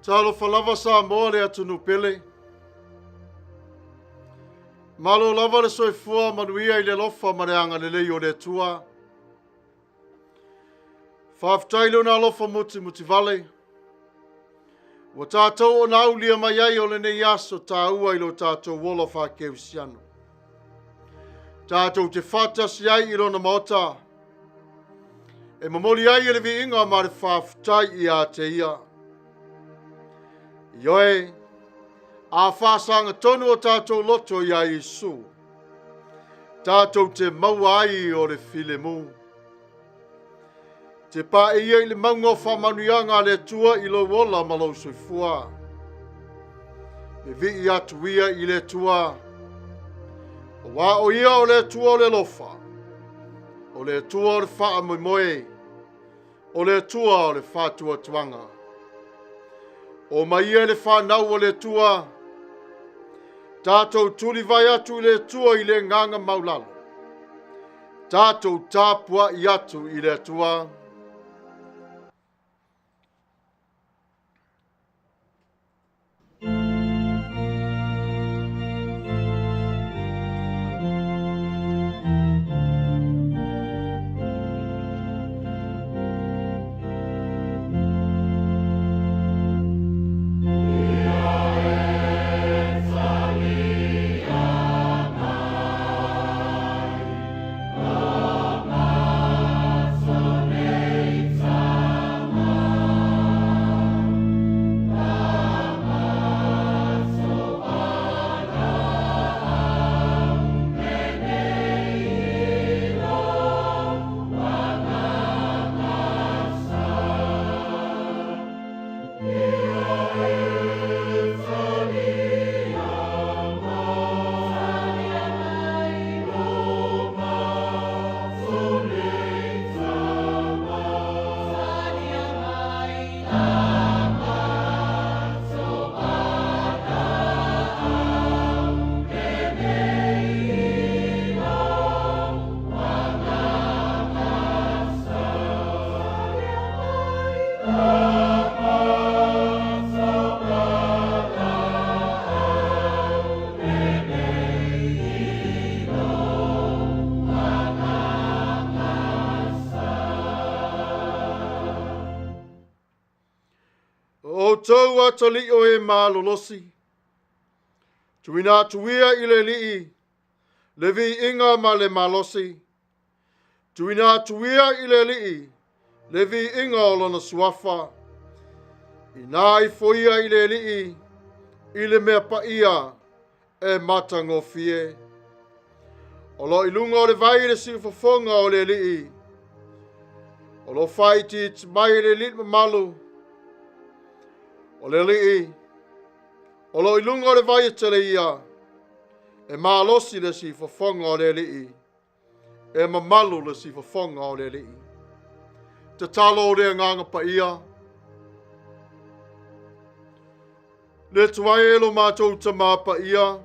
Talo falava sa moa le atunu pele. Malo lava le soifua Manuia I le lofa mareanga le lei o le tua. Whaftailo na lofa muti vale. Wa tātou o nau lia mai ai o le nei aso tāua ilo tātou wola whakeu siano. Tātou te whatasi ai ilo na maota. E mamoli ai ele vi inga ma le whaftai I a te ia. Ioe, a whasanga tonu o tātou loto I a Isu. Tātou te maua ai o le filemu. Te pā e ia I le maunga whamanuia ngā le tua I lo wola malau soifua. Me vi I atu ia I le tua. O wā o ia o le tua o le lofa. O le tua o le wha moe. O le tua o le whatua tuanga. O Maia le Fanau o le tua. Tatou tuli vai atu le tua I le nganga maulalo. Tatou Tapua'i atu I le tua. O tau atali o e malolosi. Tuina tuia I le lii. Le vi inga ma le malosi. Tuina tuia I le lii. Le vi inga o lona suafa. Ina Ifoga I le lii. I le mea Paia. E matangofie. O lo ilunga o le vai le sifofonga o le lii. O lo faiti mai le lit malu. O le lii, o lo ilunga o le vai tele ia, e malosi le si fofonga o le lii, e mamalu le si fofonga o le lii. Te talo o le nganga Paia. Le tuai elo mātou te mā Paia.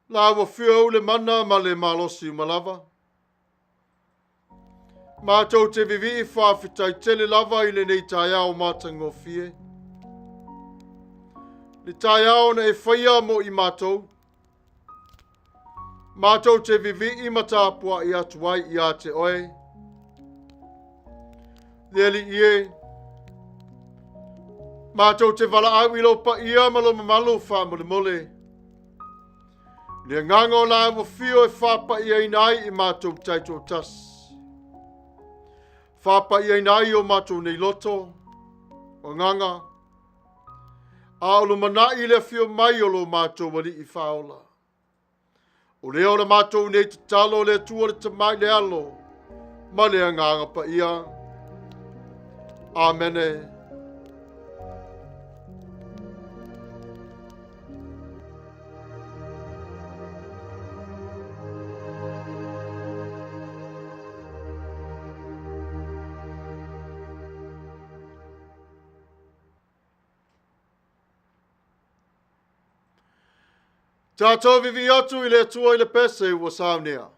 La wa whio le mana ma le malosi malava. Mātou te vivi whawhitai tele lava I le nei tai au matangofie. Le tai au na e whaia mo I mātou. Mātou te vivi I Tapua'i atuai I a te oe. Leli ie. Mātou te wala au I lo Paia Malumalu whamole. Le ngango la wa whio e whapaia inai I mātou taito tas. Whapaia inai o mātou nei loto, o nganga. A olo manai le fio mai o lo mātou wali I whaola. O leo le mātou nei te talo le tua le tamai le alo, ma le nganga Paia. Amene. Tatou vivi atu I le tua I le pese ua Sauniga.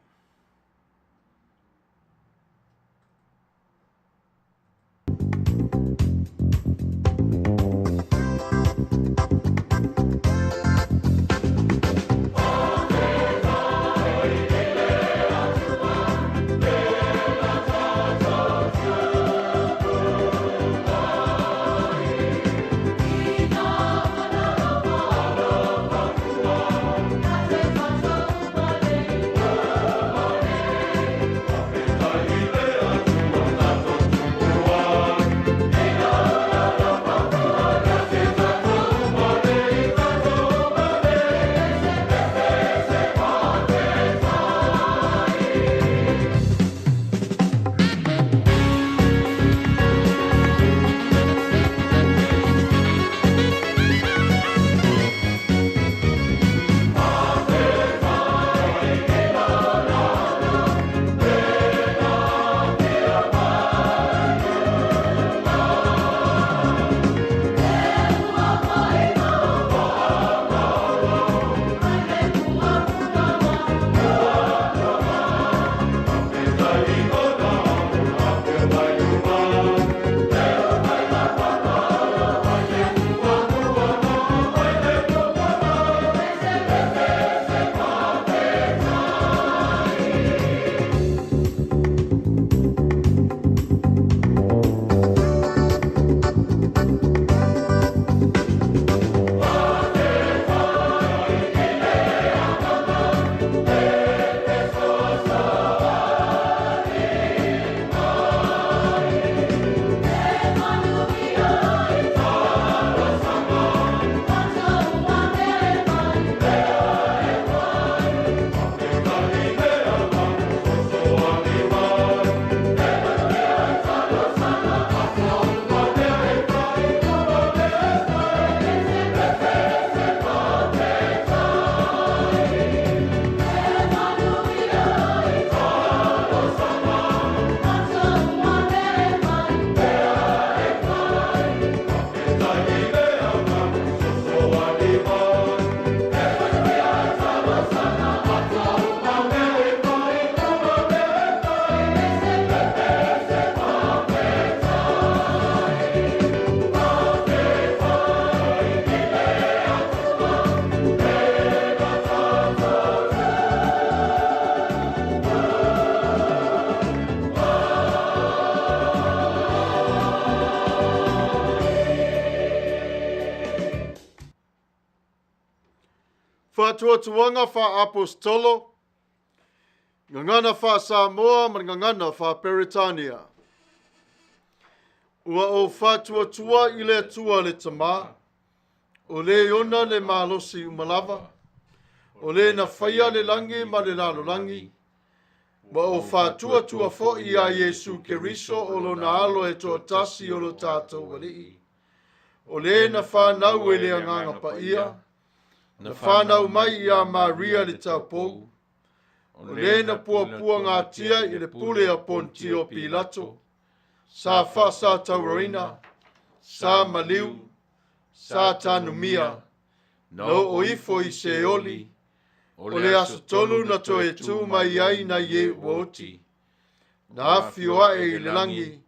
Whatuatuanga wha apostolo, ngangana wha Samoa, ma ngangana wha Peritania. Ua o whatuatua I le atua le tama, o le ona le malosi umalava, o le na whaia le langi ma le lalo langi, wa o whatuatua fo I a Yesu Keriso o Lona alo e toa tasi o lo Tatou Alii. O le na Fanau e le anganga Paia, na Fanau mai I a Maria le Tapua'i, o le na puapua ngā tia I le pule a Pontio Pilato, sa whasa taurina, sa maliu, sa tanumia, no o ifo I se oli, o le aso tolu na toe tu mai ai na ye woti, na Afio I le langi,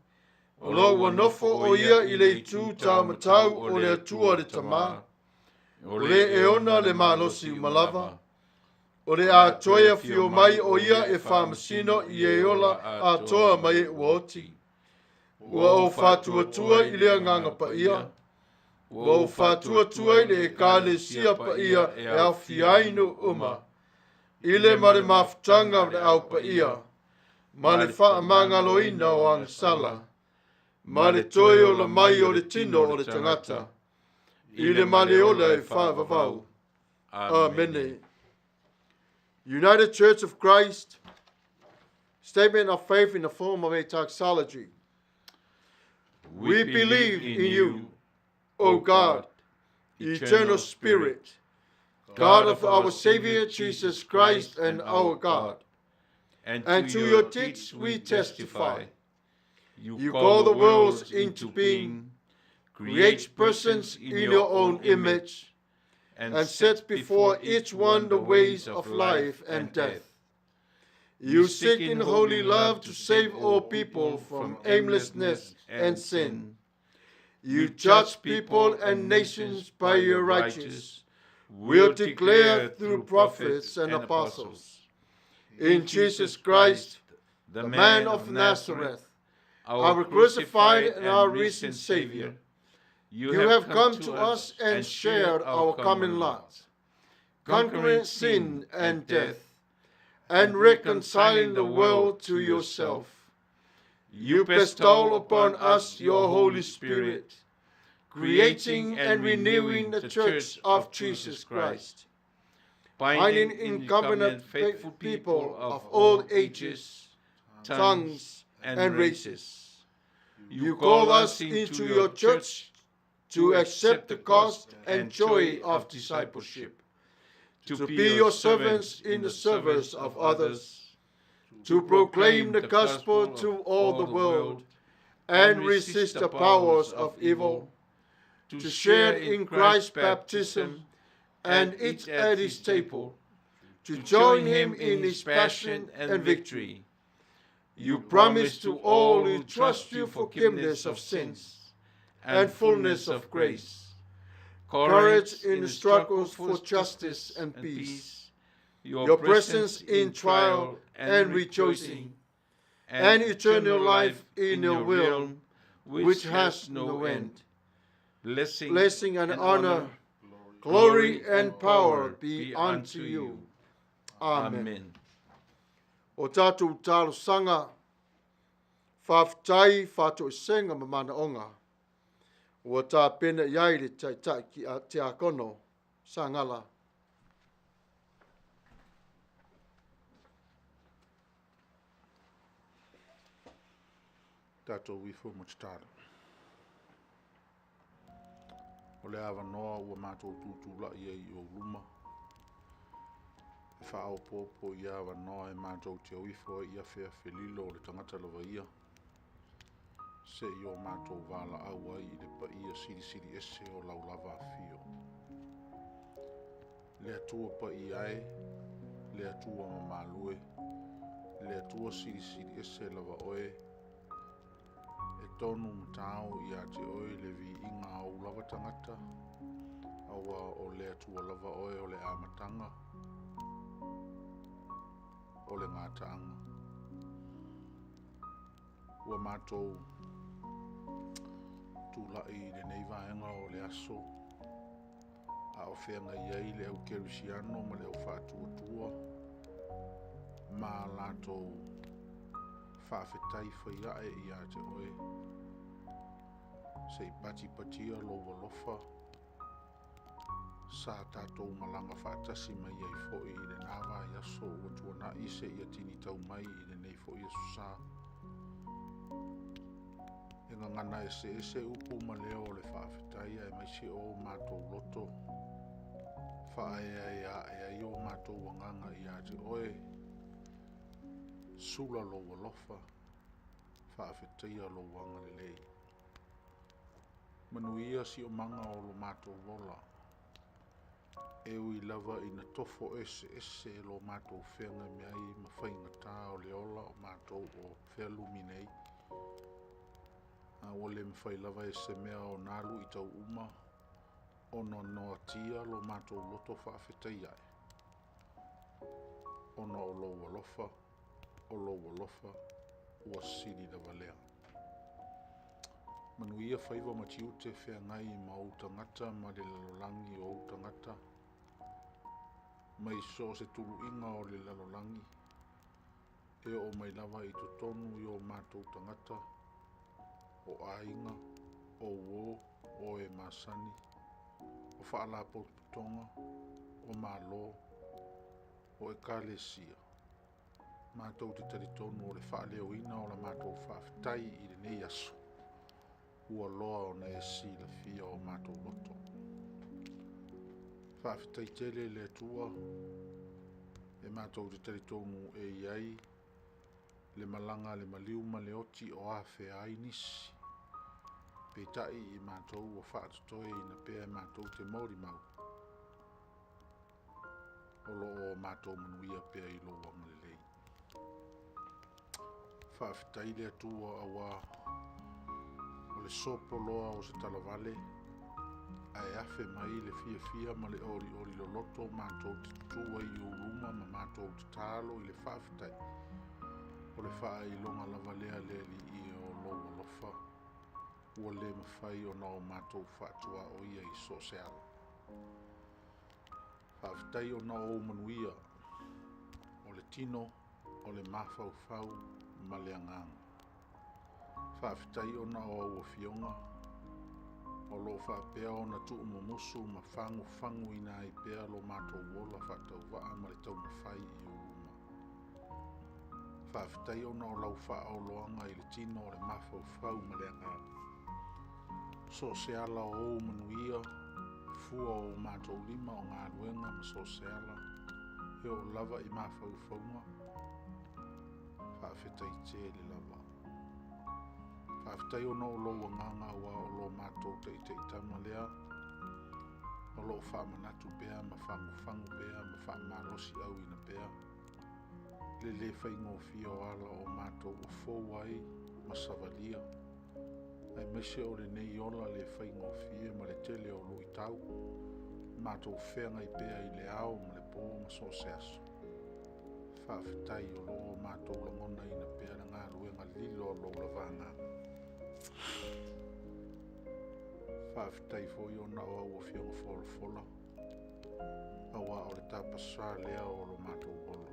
o lo wanofo o ia I le tu taumatau o le atua le tama, o le eona le malosi umalava, o le a toia fio mai o ia e whamasino I e ola a toa mai e woti. Ua o whatuatua I le anganga Paia, ua o whatuatua I le e ka le sia Paia e au fiainu uma, I le mare mafutanga le au Paia, ma le whaamangaloina o angsala, ma le toi o la mai o le tino o le tangata, I le male ola e whaavavau. Amene. United Church of Christ, statement of faith in the form of a taxology. We believe in you, O God, eternal Spirit, God of our Savior Jesus Christ and our God. And to your deeds we testify. You call the worlds into being, create persons in your own image, and set before each one the ways of life and death. You seek in holy love to save all people from aimlessness and sin. You judge people and nations by your righteous will declare through prophets and apostles. In Jesus Christ, the man of Nazareth, our crucified and our risen Savior, you have come to us and shared our common lot, conquering sin and death, and reconciling the world to yourself. You bestow upon us your Holy Spirit, creating and renewing the Church of Jesus Christ, binding in covenant faithful people of all ages, tongues, and races. You call us into your church to accept the cost and joy of discipleship, to be your servants in the service of others, to proclaim the gospel to all the world and resist the powers of evil, to share in Christ's baptism and eat at his table, to join him in his passion and victory. You promise to all who trust you forgiveness of sins and fullness of grace, courage in the struggles for justice and peace, your presence in trial and rejoicing, and eternal life in your realm, which has no end. Blessing and honor, glory and power be unto you. Amen. O tātou tālo sanga, whawhitai whātou senga mamana onga, ua tā pena iai le tai ki a te akono, sa ngala. Tatou wifo machitara. O le awa noa ua mātou tūtula ia I o luma. E Alopopo ia awa noa e mātou te wifo ia whea whelilo o le tangata lawa ia. Se I o mātou wala aua I le Paia siri ese o laulava Afio. Le atua Paiae, le atua Mamalue, le atua siri ese lava oe, e tonu mtao I a te oe le vi inga au lava tangata, aua o le atua lava oe o le amatanga, o le ngātaanga. Ua mātou tūlai le nei vaenga o le aso, a o whenga iai le au kerusiano ma le au whātua ma lātou whawhetai whaiae I a te oe sei pati patia lo walofa sa tātou malanga whaatasi mai ai fo I le nawa I aso ua tuana I se ia tini tau mai I le nei fo I aso sa e ngangana e se upu ma leo le whawhetai e mai se o mātou loto whaea e o mātou wanganga I a te oe sula lo walofa whawhetai a lo wanga le lei Manuia si o manga o lo mātou wola e ui lava I na tofo ese lo mātou whenga me ai ma whainga tā o le ola o mātou o whealuminei a ole me whai lava e se mea o nālu I tau uma o no noa tia lo mātou loto whawhetai ai ono o lo walofa o lo walofa ua siri lava lea Manuia whaiva matiu te whea ngai ma o tangata ma le lalolangi o tangata mai so se tulu inga o le lalolangi e o mai lava I tonu I o mātou tangata o ainga o o e masani o whaala potonga o malo o e kalesia mātou te taritonu o le whaaleo ina o la mātou whawhetai I le nei aso ua loa o na e si la fia o mātou loto whawhetai tele le atua e mātou te taritonu e iai le malanga le maliu ma le oti o a whea ai nisi Peitai I mātou o whaatotoe I na pēa mātou te mauri mau o lo o mātou manuia pēa I lo wanga le lei whawhetai le atua awa o le sopo loa o se talavale ai afe mai le fia ma le ori lo loto mātou te tutua I uruma ma mātou te talo I le whawhetai o le wha I longa lava lea le li I o lo lofa ua le mawhai o na o mātou whaatua o ia I so se ala whawhetai o na o manuia o le tino o le mawhau ma le anganga whawhetai o na o ua fionga o lo whapea o na tuu mumusu ma fangu ina I pea lo mātou wola whatau waa ma le tau mawhai I uruma whawhetai o na o lau wha o loanga I le tino o le mawhau ma le anganga so se ala o manuia fua o mātou lima o ngā luenga ma so se ala e o lava I mawhauwhaunga whawhetai te le lava whawhetai o no lo wanganga wa o lo mātou te tama lea o lo whamanatu pea ma fangu pea ma whamalosi au ina pea le whaingo fia o ala o mātou o fōwai ma savalia ai mese o le nei ola le whaingo fia ma le tele o lui tau mātou whenga I pea I le ao ma le pō ma so se aso whawhetai o lo mātou langona ina pea na ngā ruenga lilo o lo lavanga whawhetai fo I ona o au o whianga fola awa o le tapasa lea o lo mātou bolo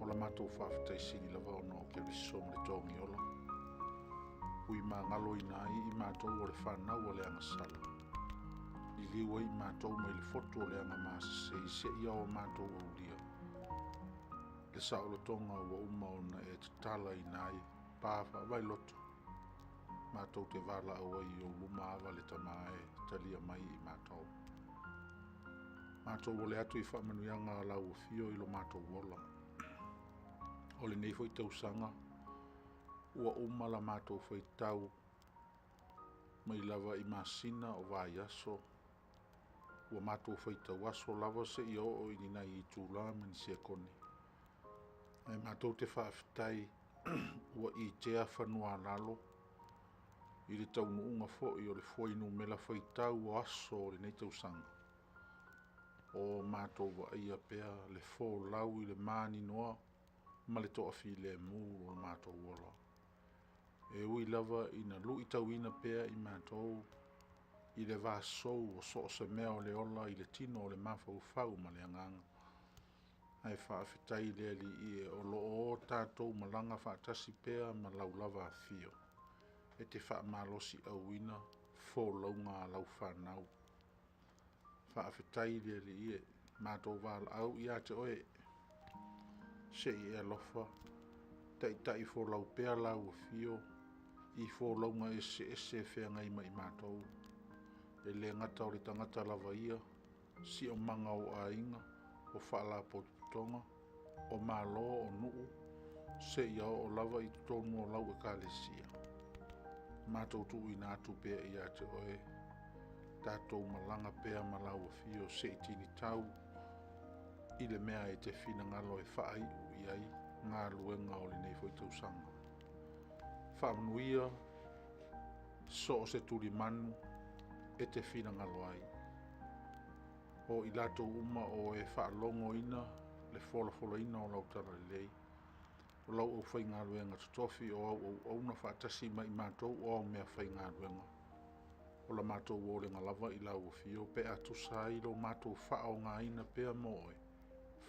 o la mātou whawhetai siri lava o no ke riso ma le tongi ola ui ma ngalo ina I mātou o le Fanau o le anga sala I liwa I mātou mai le foto o le anga māsa se ia o mātou o ulia le saolotonga ua uma o na e te tala ina ai pāwha vai loto mātou te wala awa I o luma awa le tamae talia mai I mātou o le atu I whamanuianga lau o fio I lo mātou wola o le nei foi tausanga ua uma la mātou whaitau mai lava I masina o vai aso ua mātou whaitau aso lava se I o inina I tūla mani se kone ai mātou te whaafetai ua I tea whanua lalo I le taunuunga fo'i o le whainu me la whaitau o aso o le nei tausanga o mātou wa ia pea le fō lau I le māni noa ma le toa fi le mū o mātou wala. E ui lava ina lui tauina pea I mātou I le vasou o so se mea o le ola i le tino o le mafau ma le anganga. Ai whaafetai le ali i e o lo o tātou malanga whaatasi pēa ma laulava Afio. E te whaamalosi auina, fō launga lau Fanau. Whaafetai le ali i e mātou wāla au i a te oe. Se i e alofa, tai fō lau pēa lau Afio, I fō launga ese whea ngai mai mātou. E le ngata o le tangata lava ia, si o manga o a inga, o whaala potutonga, o malo o nuu, se ia o lava I tonu o lau e kālesia. Mātou tu I nātu pēa I a te oe, tātou malanga pēa malau Afio se I tini tau, I le mea e te whina ngalo e whaai u I ai, ngā luenga o le nei fwoi sanga. Manuia, so se turi manu, e te whina ngalo ai. O I lato uma o e whaalongo ina, le fola ina o lau tara lei. O lau o whai ngā luenga tutofi o au na whaatasi mai mātou o au mea whai ngā luenga. O la mātou o le ngalava I lau o Fio, pe a tusai lo mātou whaao ngā ina pea moe.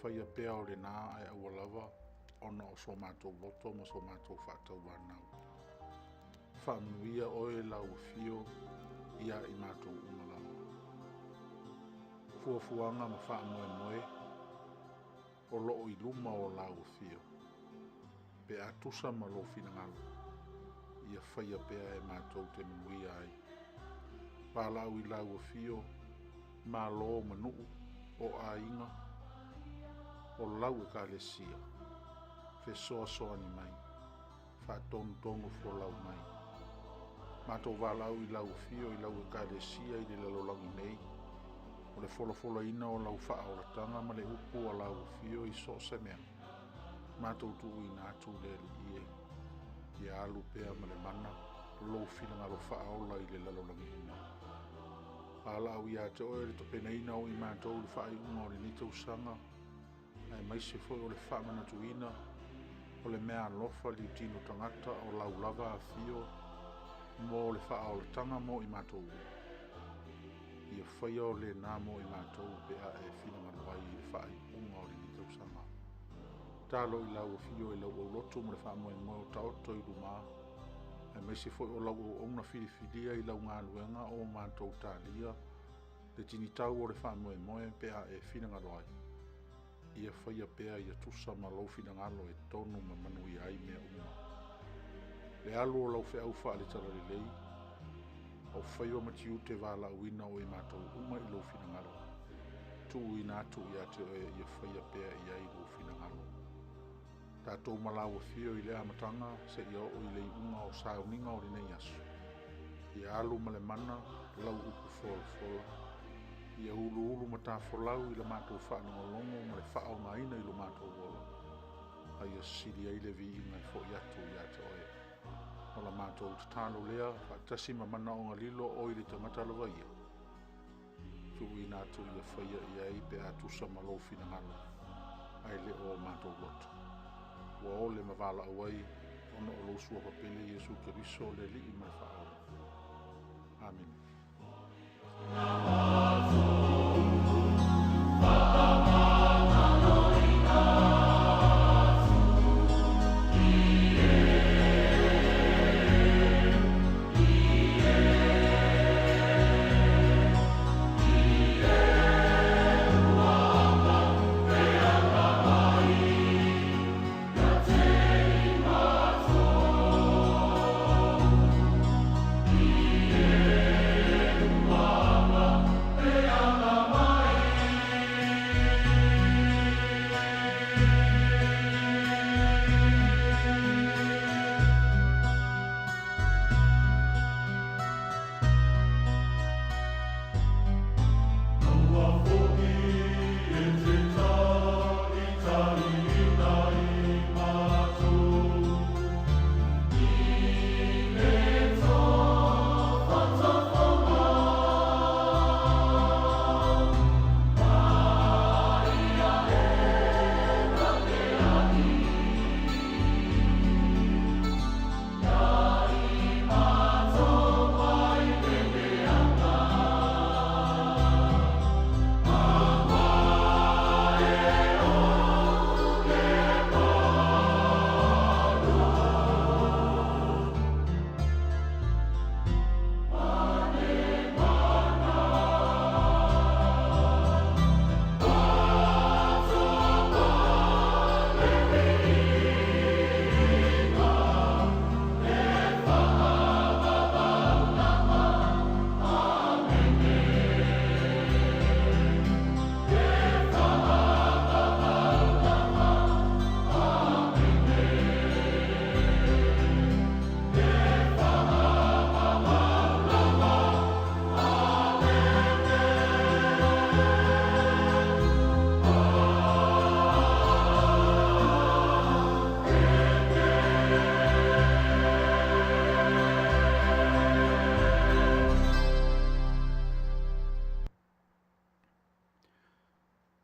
Whai a pea o le nā ai au lava, ona o so mātou loto ma so mātou whaatau wānau. Whaamnuia oe lau o Fio, ia I mātou umalawa. Fuafuanga ma wha moe o loo I luma o lau o Fio. Pe a tusa ma lo fina ngalo. Ia whaia pea e mātou te manuia ai. Pālau I lau o Fio, mā lo manuu o a inga, o lau e kālesia. Fe soa ni mai, wha tonu fo lau mai. Mātou wālau I lau o Fio, I lau e kālesia I le lalolangi nei. O le fola ina o lau wha o la tanga ma le upu o lau o Fio I so se mea. Mātou tu I nātu le li ie. I alu pea ma le mana, lo fina ngalo wha o la I le lalolangi ina. Pālau I a te oe le topena ina o I mātou le wha I unga o le nitau sanga. Ai mai se foi o le wha manatu-ina, o le mea alofa li tino tangata o lau lava Afio, mo le wha o le tanga mo I mātou. Ia whaia o le nā mo I mātou bea e whina manuai I le wha I unga o le nitau sanga. Tālo I lau Afio I lau o lotu mo le wha moe o taoto I luma. Ai mai se foi o lau o ona whiriwhiria I lau ngā luenga o mātou tālia, le tini tau o le wha moe bea e whina manuai. Ia whaia pēa ia tusa ma lau whina ngalo e tonu ma Manuia ai mea uma. Le alu o lau whea uwha le tala le lei, o whaia matiu te wāla uina o I mātou uma I lau whina ngalo. Tu I nātu I a te oe ia whaia pēa ia I lau whina ngalo. Tatou malau o Fio I le amatanga se ia o I le unga o Sauniga o rinei asu. Ia alu ma le mana lau upu fola. Ia ulu matafolau I la mātou whaanongolongo ma le whaao ngaina I lo mātou wola. A ia siri ai le vi I ngai fo I atu I ate oe. O la mātou tatalo lea, whaatasi ma mana o ngalilo o I le tangata lawa ia. Tu I nātu ia whaia ia I pe atusa ma lo fina ngalo. Ai le o mātou lotu. Wa o le mawala awai, ono o lo sua papele Jesu Keriso le li I mai whaao. Amen.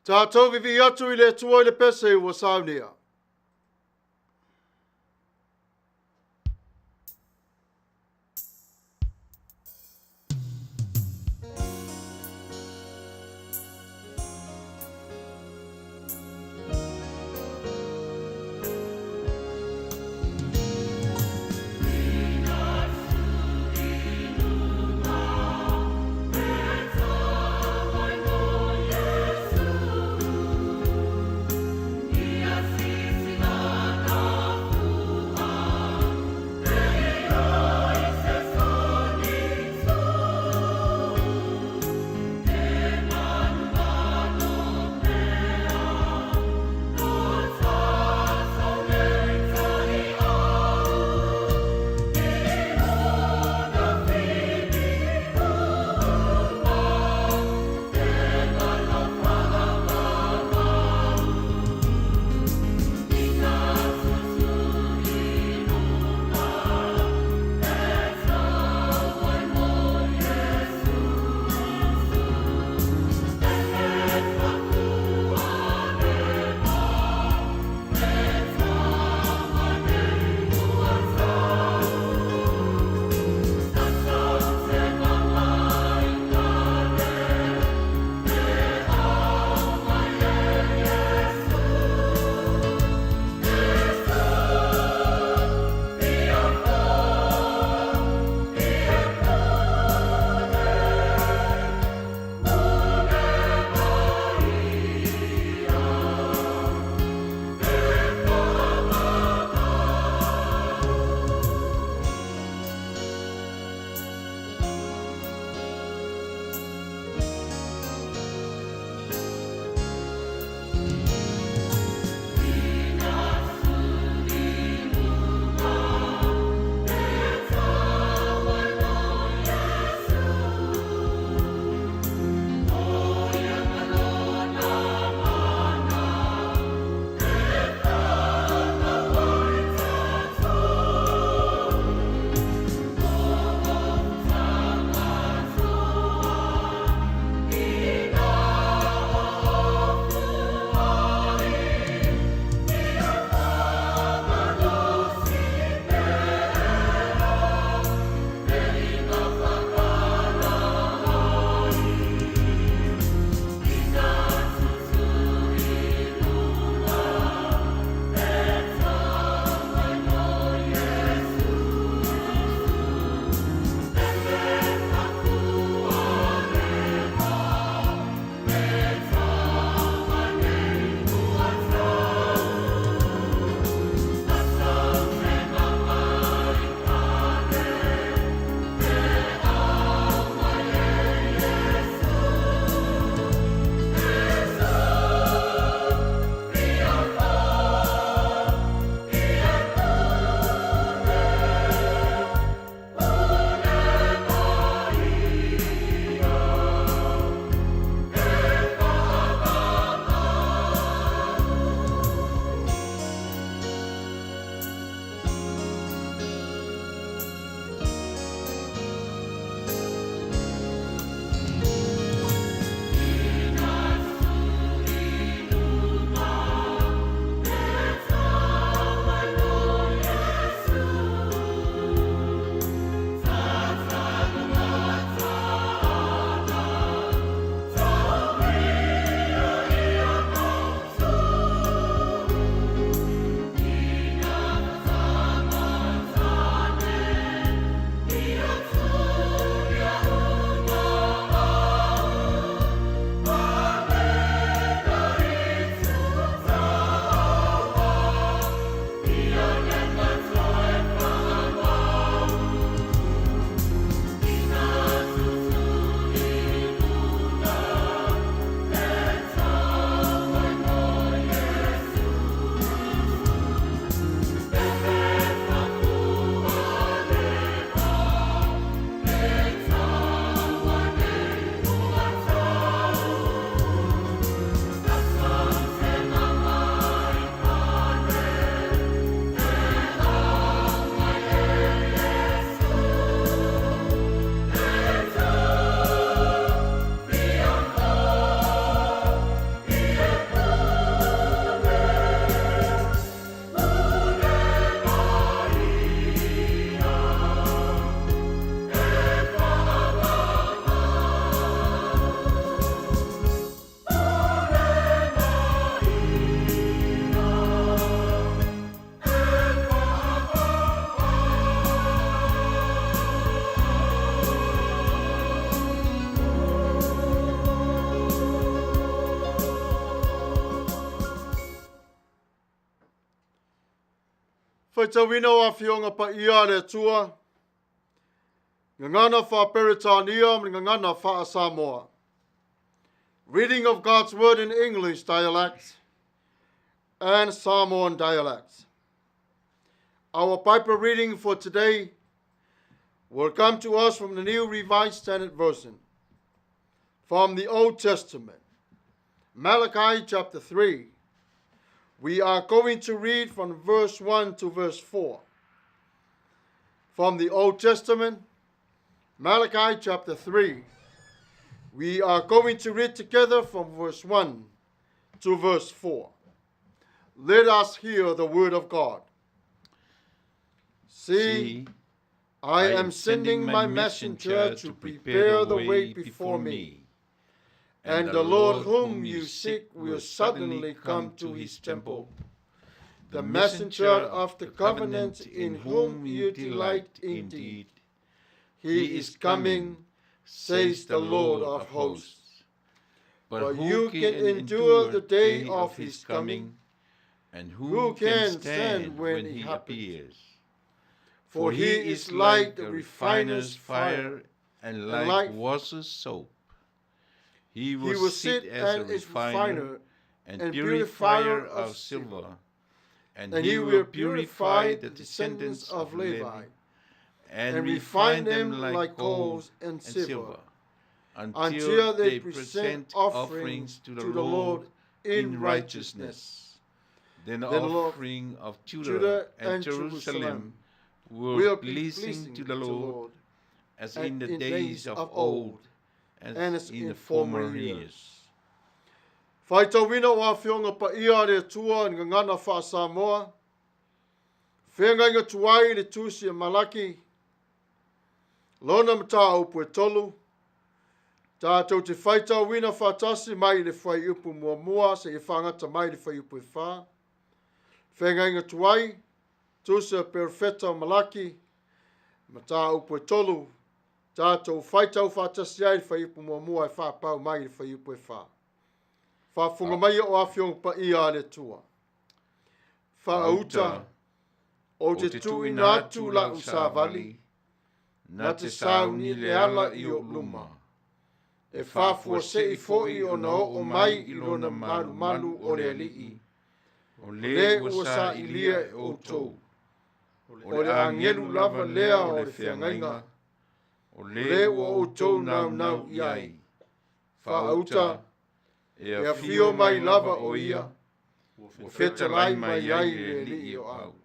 Tatou vivi atu i le tua i le pese ua saunia. See Whaitawina o Afio ngā Paia le Atua. Ngangana wha Peritania, ngangana wha Samoa. Reading of God's Word in English dialect and Samoan dialect. Our Bible reading for today will come to us from the New Revised Standard Version. From the Old Testament, Malaki chapter 3. We are going to read from verse 1 to verse 4. From the Old Testament, Malaki chapter 3. We are going to read together from verse 1 to verse 4. Let us hear the word of God. See, I am sending my messenger to prepare the way before me. And the Lord whom you seek will suddenly come to his temple. The messenger of the covenant in whom you delight indeed. He is coming, says the Lord of hosts. But who can endure the day of his coming? And who can stand when he appears? For he is like the refiner's fire and like washer's soap. He will sit as a refiner and purifier of silver, and he will purify the descendants of Levi, and refine them like gold and silver, until they present offerings to the Lord in righteousness. Then the offering of Judah and Jerusalem will be pleasing to the Lord, as in the days of old, and as in the former years. Whaitawina o Afio ngā Paia le Atua ngangana wha Samoa. Whengai ngā Tuai le TUSI Malaki. Lona Matau tolu. Tatou te whaitawina whatasi mai le whai upu mua mua se e whangata mai le whai upu e wha. Whengai ngā Tuai, TUSI Perfeta Malaki. Matau tolu. Tatou whaitau whatasi ai le whai upu mua mua e wha pau mai le whai upu e wha. Whafunga mai o Afio Paia le tua. Whaauta o te tui nātu la usawali, na te sauni le ala I o luma. E whafua se I foi o na o mai I lona malumalu o le Alii. O le ua sa ilia e o tou. O le angelu lava lea o le whiangainga. O le ua o tou nau iai. Whaauta e Afio mai lava o ia, o whetalai mai ai le Alii o au.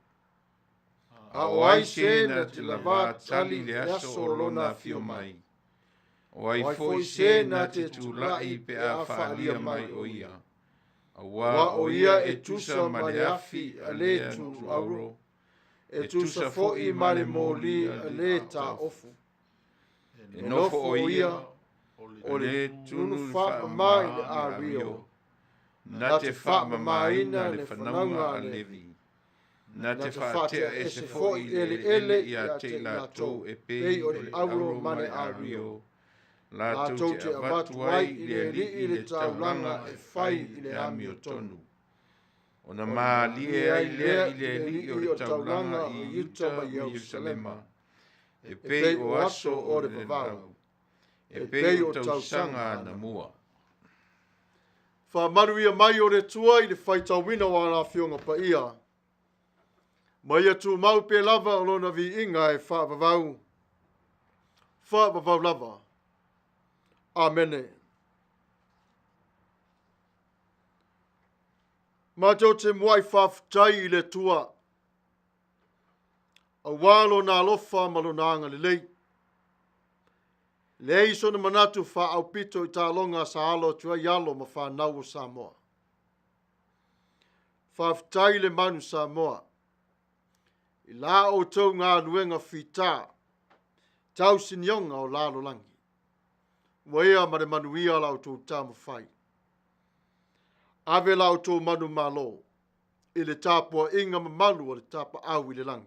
A o ai se na te lava tali le aso o Lona Afio mai. O ai foi se na te tūlai pe a whaalia mai o ia. A wā o ia e tusa ma le afi a le tu auro, e tusa foi ma le mōli a le ta ofu. E nofo o ia, o le tunu wha mai le a rio, na te wha maina le whanaunga a levi, na te wha tea e se foi ele I a te latou e pei o le auro mane a rio, latou te avatu ai I le li le taulanga e whai I le ami o tonu. O na maa lie ai lea I le li o le taulanga I Yuta ma Yerusalema, e pei o aso o le vavau. E pei o tausanga na mua. Manuia mai o le tua I le whaitawina o ana whionga Paia. Maia tu mau pe lava o lona vi inga e whaavavau. Whaavavau lava. Amene. Mātou te muai whaafutai I le tua. A wālo nā lofa malonanga le lei. Le iso na manatu whaaupito I tā longa sa alo tua ialo ma Fanau o Samoa. Whaafutai le manu Samoa. I la o tau ngā nuenga whita. Tau sinionga o lalo langi. Waea ma le Manuia lau tō tāma whai. Ave lau tō manu malo. I le Tapua'i inga mamalu o le Tapua'i le langi.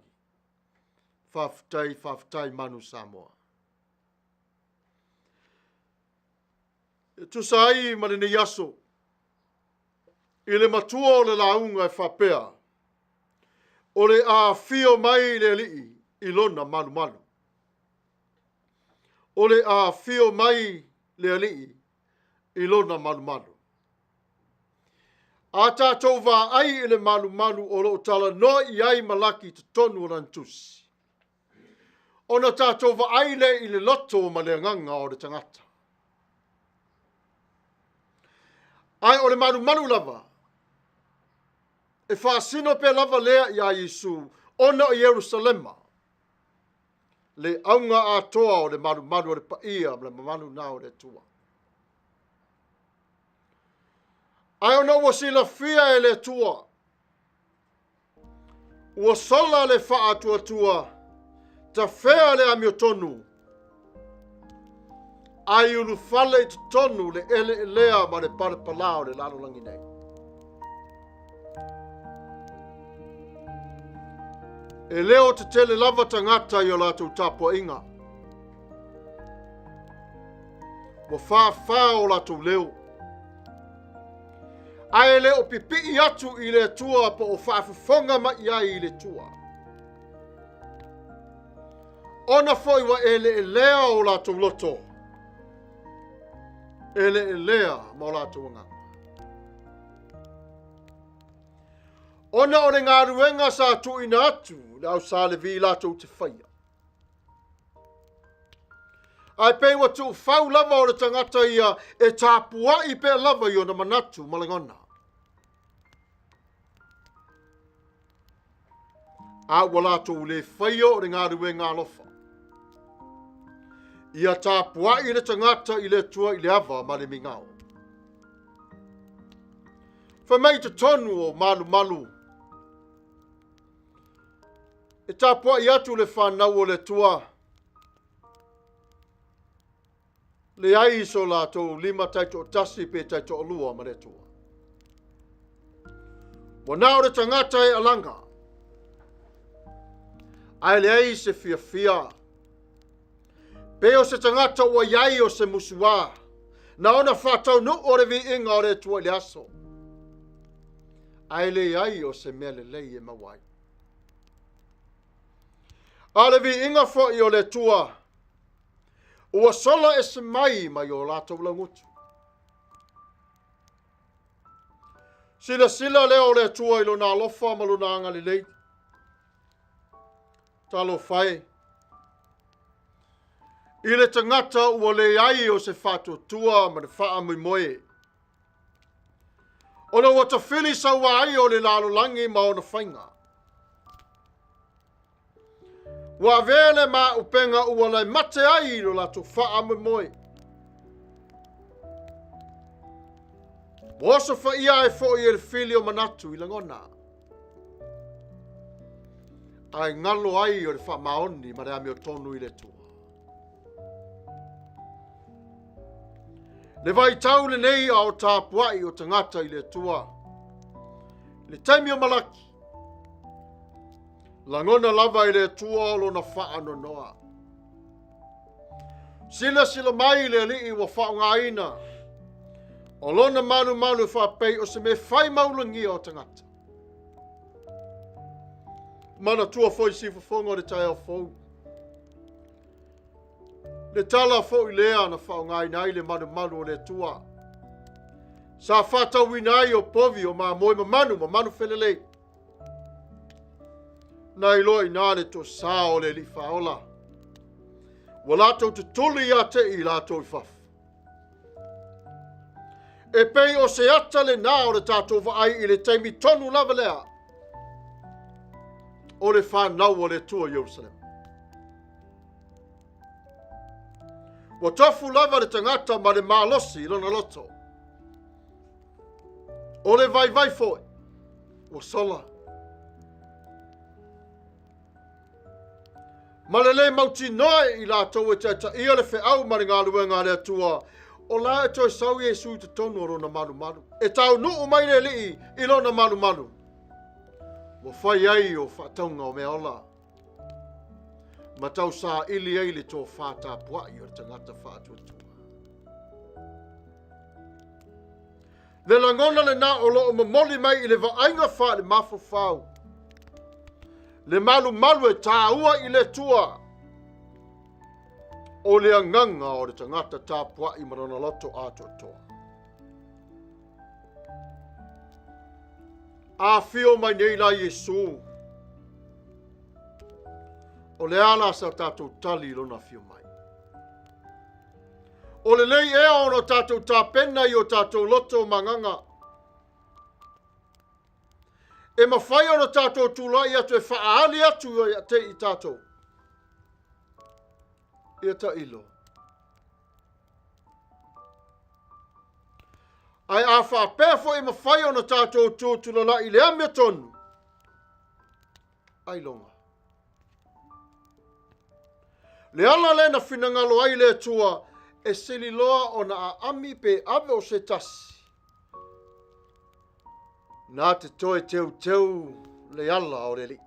Whaafutai manu Samoa. E tusai ma le nei aso. I le matua o le launga e whapea. o le Afio mai le Alii i Lona Malumalu. O le Afio mai le Alii i Lona Malumalu. A tātou wā ai i le Malumalu o lo tala no i ai Malaki te tonu o rantusi. Ona tātou wā ai le i le loto ma le nganga o le tangata. Ai o le Malumalu lava. E whaasino pe lava lea i a Yesu ona o Yerusalema. Le aunga atoa o le Malumalu o le Paia ma le mamalu na o le tua. Ai ona ua sila fia e le tua. Ua sola le wha tua. Ta whea le amiotonu. Ai ulu fale i tonu le ele lea ma le parapalao le lalo langi nei. E leo te tele lava tangata i o lātou Tapua'i. Wa wha o lātou leo. Ai leo pipi i atu i le tua pa o whaafufonga ma i le tua. Ona foi wa ele lea o lātou loto. Ele lea ma o lātou ngā. Ona o le ngā ruenga sa tu ina atu, le au sa le vi lātou te whaia. Ai pei wa tu whau lava o le tangata ia e Tapua'i pe lava i o na manatu malangona. A ua lātou le whaia o le ngā ruenga alofa. Ia Tapua'i le tangata i le tua i le ava ma le mingao. Whamei te tonu o Malumalu. E Tapua'i atu le Fanau o le tua. Le ai so lātou 5 taito o tasi pe taito o lua ma le tua. Wana o le tangata e alanga. Ai le ai se fia. Peo se tangata ua iai o se musua. Na ona whatau nu o le vi inga o le tua le aso. Ai le iai o se mea le lei e mawai. A le vi inga fo i o le tua. Ua sola e se mai mai o lātou langutu. Sila leo le tua i lona alofa ma lona anga li lei. Talo fai. I le tangata ua le ai o se whato tua ma le wha moe. Ona ua tawhili sa ua ai o le lalo langi ma ona whainga. Wa vele ma upenga ua lai mate ai lo la tu wha moe. Woso wha ia e fo i el filio manatu i langona. Ai ngalo ai o le wha maoni ma le ame o tonu i le tua. Le vai tau le nei au Tapua'i o tangata i le tua. Le taimi o Malaki. Langona lava i le tua o lona wha noa. Sila mai le Alii wa wha ngā ina. O lona Malumalu wha pei o se me whai maulangi o tangata. Mana tua foi si whafonga o le tai au fau. Le tala fo i lea na wha ngā ina i le Malumalu o le tua. Sa whatau winai o povi o ma manu whelelei. Na ilo i nāne to sā o le li whaola. Wa lātou te tuli a te i lātou i whaf. E pei o se ata le nā o le tātou ai i le teimi tonu lava lea. O le Fanau o le tua Jerusalem. Wa tofu lava le tangata ma le mālosi lona loto. O le vai foi. Wa sola. Malele mauti noe i lātou e teta ia le wheau mari ngā luenga le atua. O la e toi sau Yesu te tonu o rona Malumalu. E tau nuu mai le lii i lona Malumalu. Wa whai ai o whataunga o mea ola. Ma tau sa ili ai le tō Tapua'i o tangata whātuatua. Le langona le nā o loo mamoli mai i le vaainga wha le mafo whau. Le malumalu e tāua i le tua. O le anganga o le tangata Tapua'i Marana Lotu Atua. Afio mai nei la Yesu. O le ala sa tatou tali lona fio mai. O le lei ea ono tatou tāpena i o tatou loto manganga. E mawhai ono tatou tūlai atu e whaali atu i te i tatou. Ia ta ilo. Ai a whapefo e mawhai ono tatou tūtulala i le amea tonu. Ai longa. Le ala le na whinangalo ai le tua e sili loa o na a ami pe ave o se tasi. Nā te toe teu le ala o le li.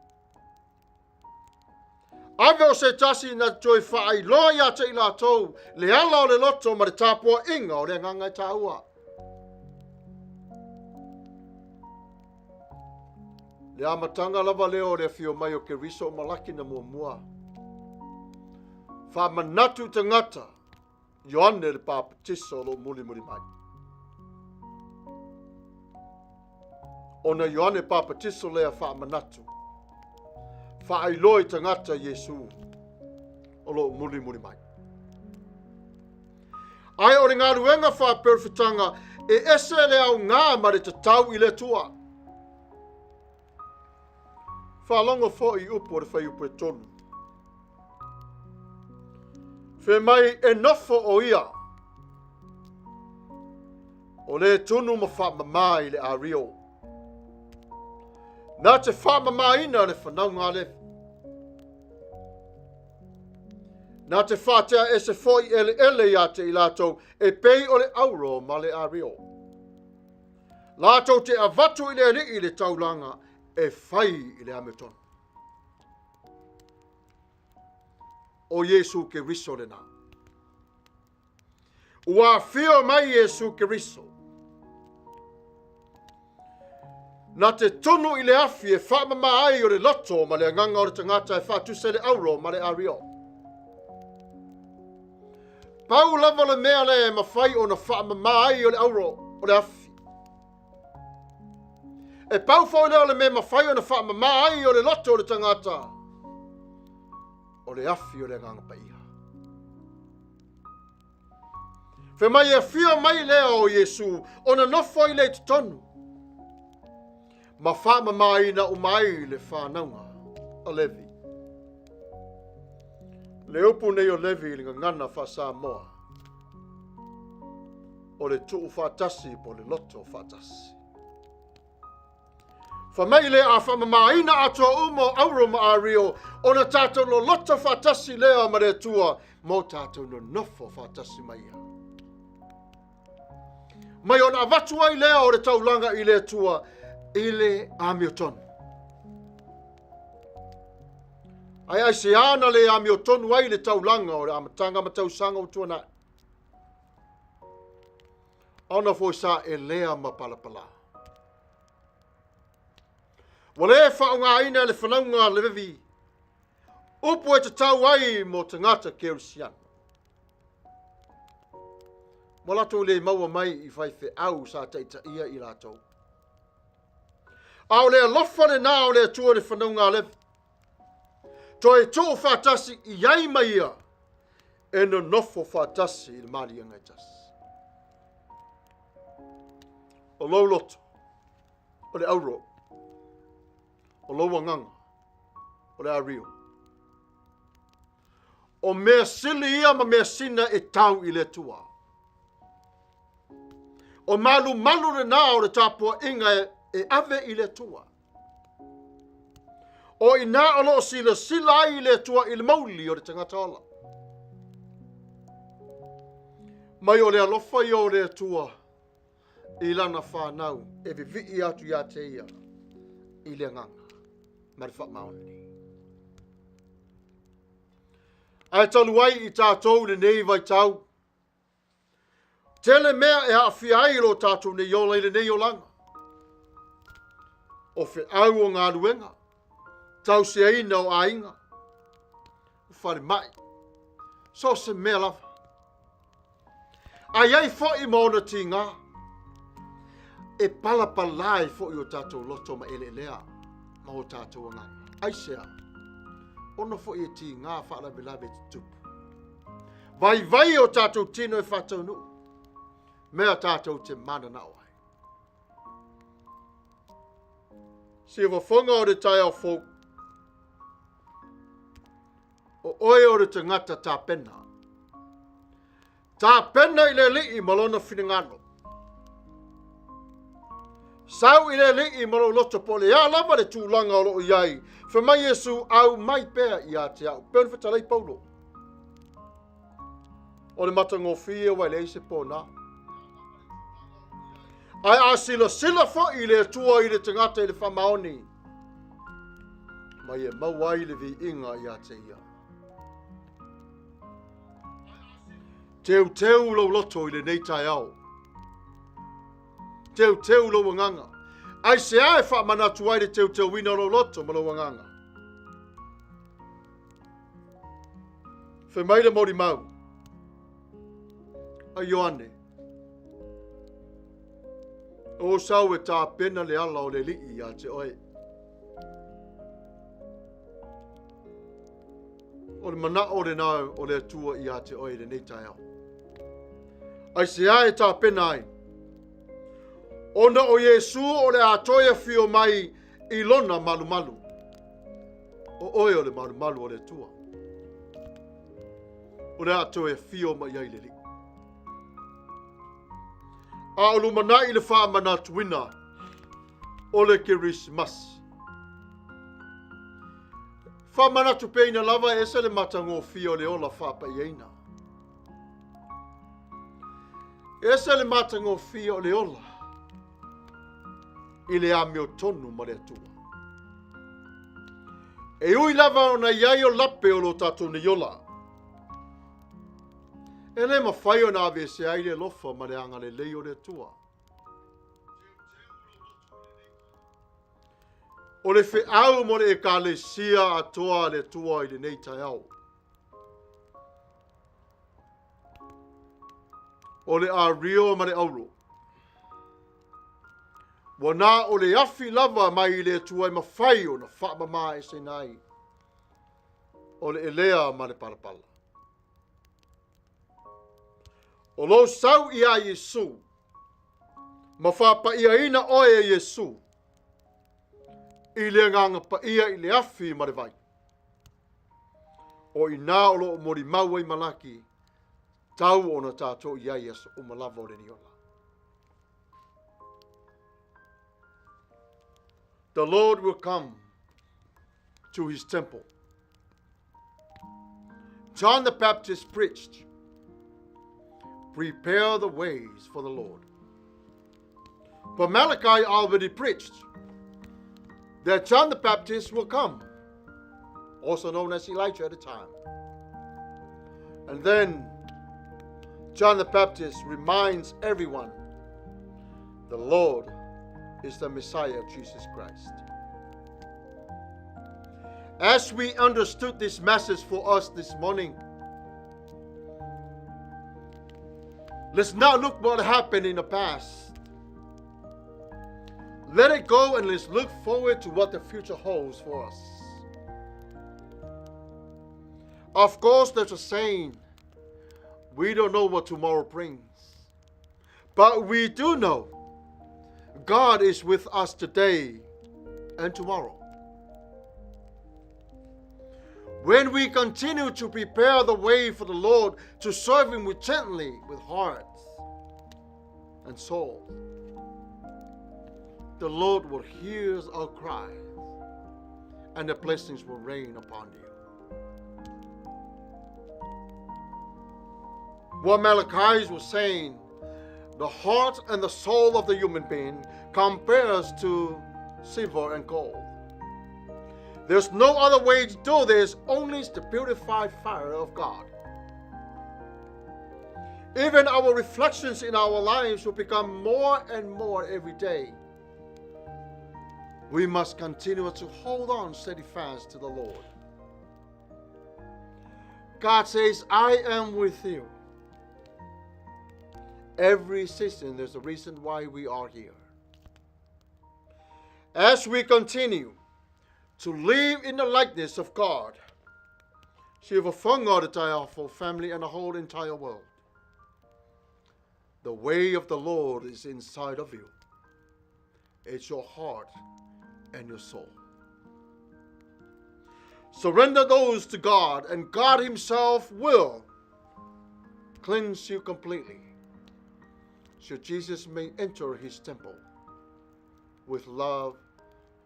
Ave o se tasi na toi whaai loa ia te ila tau le ala o le loto ma le tāpua inga o le ngangai tāua. Le amatanga lava leo o le Afio mai o ke riso o Malaki na mua. Wha manatu te ngata, Ioane le pāpatiso lo muli mai. Ona Ioane pāpatiso lea wha manatu. Wha ailoi te ngata Yesu o lo muli mai. Ai o ngā ruenga wha perfitanga e ese le au ngā ma le tatau i le tua. Wha longa fo i upo le whai upo e tonu. Fe mai e nofo o ia. O le tunu ma wha mamai le a rio. Nā te wha mamai ina le whanau ngā le. Nā te whātea e se foi ele ia te i lātou e pei o le auro ma le a rio. Lātou te avatu i le li i le taulanga e whai i le ametonu. O Yesu ke riso le nā. Ua fio mai Yesu ke riso. Na te tonu i le afi e whaamama ai o le loto ma le nganga o le tangata e whaatuse le auro ma le ario. Pau lava le mea le e mawhai o na whaamama ai o le auro o le afi. E pau fau leo le mea mawhai o na whaamama ai o le loto o le tangata. O le afi o le nganga paia. Fe mai e fia mai leo o Yesu, o na nofo i le tonu. Ma whaama mai na umai le whanaunga, a Levi. Le upu nei o Levi li ngana wha moa. O le tuu whatasi po le loto whatasi. Whamai le a whamamaina atua umo auro ma a rio, o na tātou no loto whatasi leo ma le tua, mo tātou no nofo whatasi maia. Mai ona avatu ai lea o le taulanga i le tua, i le amiotonu. Ai se ana le amiotonu ai le taulanga o le amatanga matausanga o tuana. Ona foi sa e lea ma palapala. Wale whaunga ina le whanaunga le vevi. Upo e te tau ai mo te ngata Kerusiana. Malato le maua mai i whaife au sa teita ia i lātou. Au le alofa le nā o le atua le whanaunga levi. Toi tō whātasi i ai mai ia. E no nofo whātasi i le maari angai tasi. O lau loto. O le auro. O lau wanganga. O le ario. O mea sili ia ma mea sina e tau i le tua. O malumalu le nā o le tāpua inga e ave i le tua. O i nā alo sila i le tua i le mauli o le tangata ola. Mai o le alofa i o le tua i lana whanau e vivi atu ia te ia i le nganga. Marifat maoni. Ai talu ai i tātou le nei vai tau. Tele mea e haafi ai lo tātou ne yola i le nei o langa. O fe au o ngā luenga. tau se ina o ainga. Whare mai. So se mea lawa. Ai ai fo i mauna ti ngā. E palapalai fo i o tātou loto ma ele lea. Ma o tātou ngā. Ai sea. Ono fo i ti ngā whaala bilawe tupu. Vai o tātou tino e whatau nu. Mea tātou te mana na oai. Si e whafonga o re tai au folk. O oe o re te ngata tā pena. Tā pena i le li malona whingano. Sau i le li malo loto po le a lava le tūlanga o lo iai. Whamai Yesu au mai pēr i a te au. Pēr whatalei paulo. O le matango fia wai le ise pōna. Ai a sila fo i le tua i le tangata i le whamaoni. Mai e mauai le vi inga i a te ia. Teu lo loto i le neitai au. Teu lo wanganga. Ai se ai wha manatu ai le teu wina lo loto ma lo wanganga. Whe mai le mori mau. A Ioane. O sau e tā pena le ala o le lii a te oe. O le mana o le nao o le atua i a te oe le neitai au. Ai se ai tā pena ai. Ona o Yesu o le atoia Afio mai i Lona Malumalu. O oe o le Malumalu o le tua. O le atoia Afio mai ai le li. A o lumana i le wha manatuina o le Christmas. Wha manatu peina lava e se le matango Fio le ola wha pa ieina. E se le matango Fio le ola. I le ameo tonu ma le atua. E ui lava o na iai o lape o lo tatu ni yola. E le mawhai o na ave se ai le lofa ma le anga le lei o le atua. O le whi au mo le e ka le sia atoa le tua i le nei tai au. O le a rio ma le auro. Wana o le afi lava mai le tuai mawhai o na wha ma e se nai. O le elea ma le palapala. O lo sau i a Yesu. Ma wha pa ia ina oe e Yesu. I le nganga pa ia i le afi ma le vai. O i nā o lo mori maua i Malaki. Tau o na tātou i a Yesu o malava o le ni ola. The Lord will come to his temple. John the Baptist preached, prepare the ways for the Lord. But Malaki already preached that John the Baptist will come, also known as Elijah at the time. And then John the Baptist reminds everyone the Lord is the Messiah, Jesus Christ. As we understood this message for us this morning, let's not look what happened in the past. Let it go and let's look forward to what the future holds for us. Of course, there's a saying, we don't know what tomorrow brings. But we do know God is with us today and tomorrow. When we continue to prepare the way for the Lord to serve him gently with hearts and soul, the Lord will hear our cries and the blessings will rain upon you. What Malaki was saying, the heart and the soul of the human being compares to silver and gold. There's no other way to do this, only the purified fire of God. Even our reflections in our lives will become more and more every day. we must continue to hold on steady fast to the Lord. God says, I am with you. Every season, there's a reason why we are here. As we continue to live in the likeness of God, siya Fanau the tayo for family and the whole entire world. The way of the Lord is inside of you. It's your heart and your soul. Surrender those to God, and God Himself will cleanse you completely, so Jesus may enter His temple with love,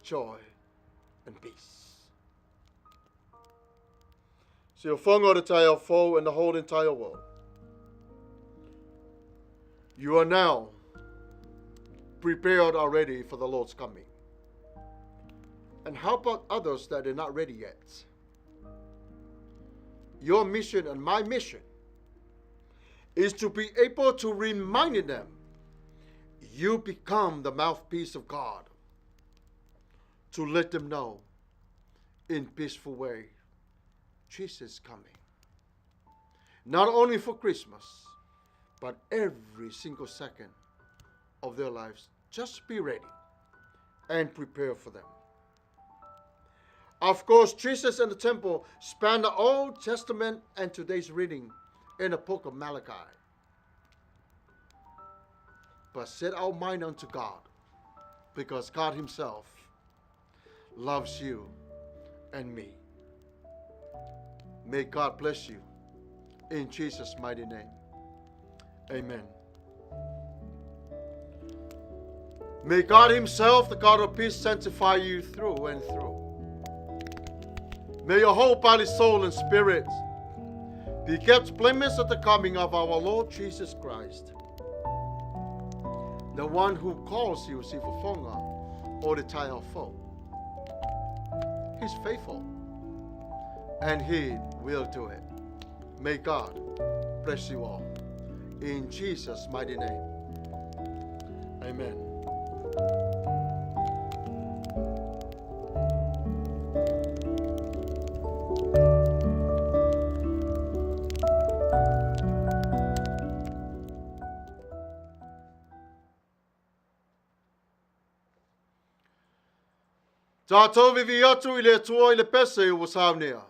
joy, and peace. So Fanau the tayo foe and the whole entire world. You are now prepared already for the Lord's coming. And how about others that are not ready yet? Your mission and my mission is to be able to remind them you become the mouthpiece of God, to let them know in peaceful way Jesus is coming. Not only for Christmas, but every single second of their lives. Just be ready and prepare for them. Of course, Jesus and the temple span the Old Testament and today's reading in the book of Malaki. But set our mind unto God, because God Himself loves you and me. May God bless you in Jesus' mighty name. Amen. May God Himself, the God of peace, sanctify you through and through. May your whole body, soul, and spirit be kept blameless at the coming of our Lord Jesus Christ. The one who calls you Ifoga or the tayo foe. He's faithful, and He will do it. May God bless you all. In Jesus' mighty name. Amen. Tatou vivi atu I le atua I le pese ua Sauniga.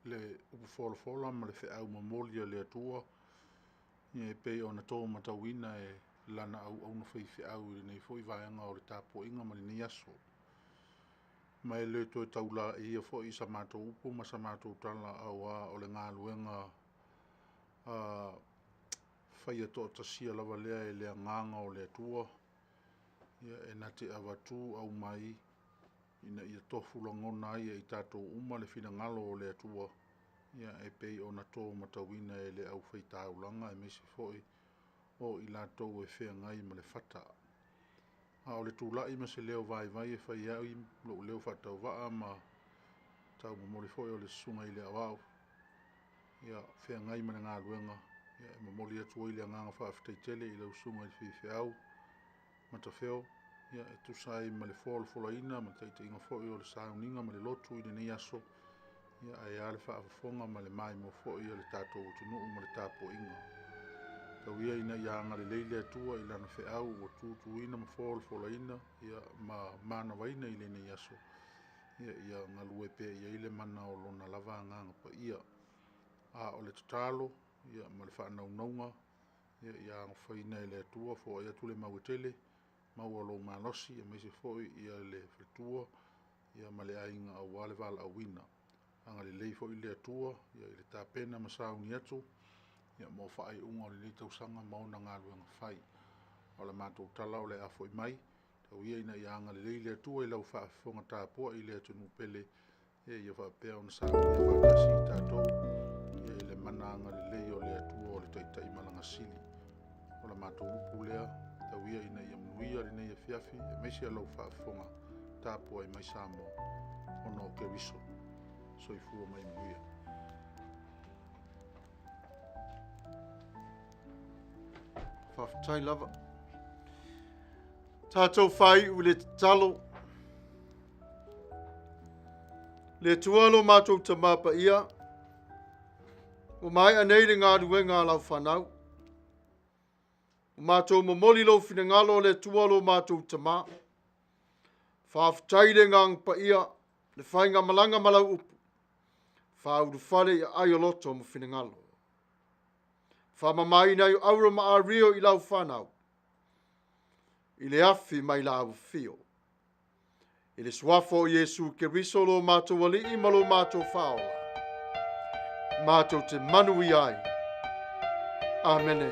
le upu fola ma le whaau mamoli a le atua. Ia e pei o na tō matauina e lana au na whai whaau i nei fwoi vaianga o le Tapua'i ma le nei aso. Ma e le toi taula e ia fwoi sa mātou upu ma sa mātou tala aua o le ngā luenga whai ato tasia lava lea e lea nganga o le atua. Ia e nate awatu au mai ina ia tofu langona ia i tātou uma le whina ngalo o le atua. Ia e pei o na tō matauina e le au whaitau langa e mesi fwoi o i lātou e whea ngai ma le whata. A o le tūlai ma se leo vai e whai au i leo whatau waa ma tau mamori fwoi o le sunga i le awau. Ia whea ngai ma le ngā luenga. Ia e mamori atua i le nganga whaaftaitele i lau sunga i whiwhiau. Matafeo. Ia e tusai ma le fola ma teite inga fwoi o le Sauniga ma le Lotu i le nei aso. Ia e ale whaafafonga ma le mai mo fwoi o le Tatou tunuu ma le Tapua'i. Tau ia ina ia anga le leile atua i lana wheau o tutuina ma fola ia ma mana waina i le nei aso. Ia ngalue pe ia ile mana o lona lava nganga pa ia. A o le tatalo, ia ma le whanau naunga, ia anga whaina i le atua fo ia tule mauetele, mau alo malosi, ia meise foi ia le fritua, ia ma le ainga au wale vala awina. Anga le leifo i le atua, ia i le tāpena ma sauni atu, ia mo whaai unga o le le tausanga mauna ngā luenga whai. O le mātou tala o le afo i mai, tau ia ina ia anga le leile atua i lau whaafonga tāpua i le atunu pele, ia whaapea o na sauni ia whaatasi i Tatou, ia i le mana anga le lei o le atua o le taitai malanga sili. O le mātou upu lea, tau ia ina ia Manuia le nei e fiafi, e meisi a lau whaafonga tāpua i mai Samo, ono o Keriso, soifua mai Manuia. Whaftai lava. Tātou whai u le talo. Le tualo mātou tamapa ia. O mai anei le ngā ruenga lau Fanau. O mātou mamoli lo whina ngalo le tualo mātou tama. Whaftai le ngang pa ia. Le whainga malanga malau upu. Whauru whare i ai o loto mo whina ngalo. Whamamai nei aura ma a rio i lau Fanau. I le afi mai la Afio. I le swafo Yesu ke risolo mātou alii malo mātou whaola. Mātou te Manuia. Amene.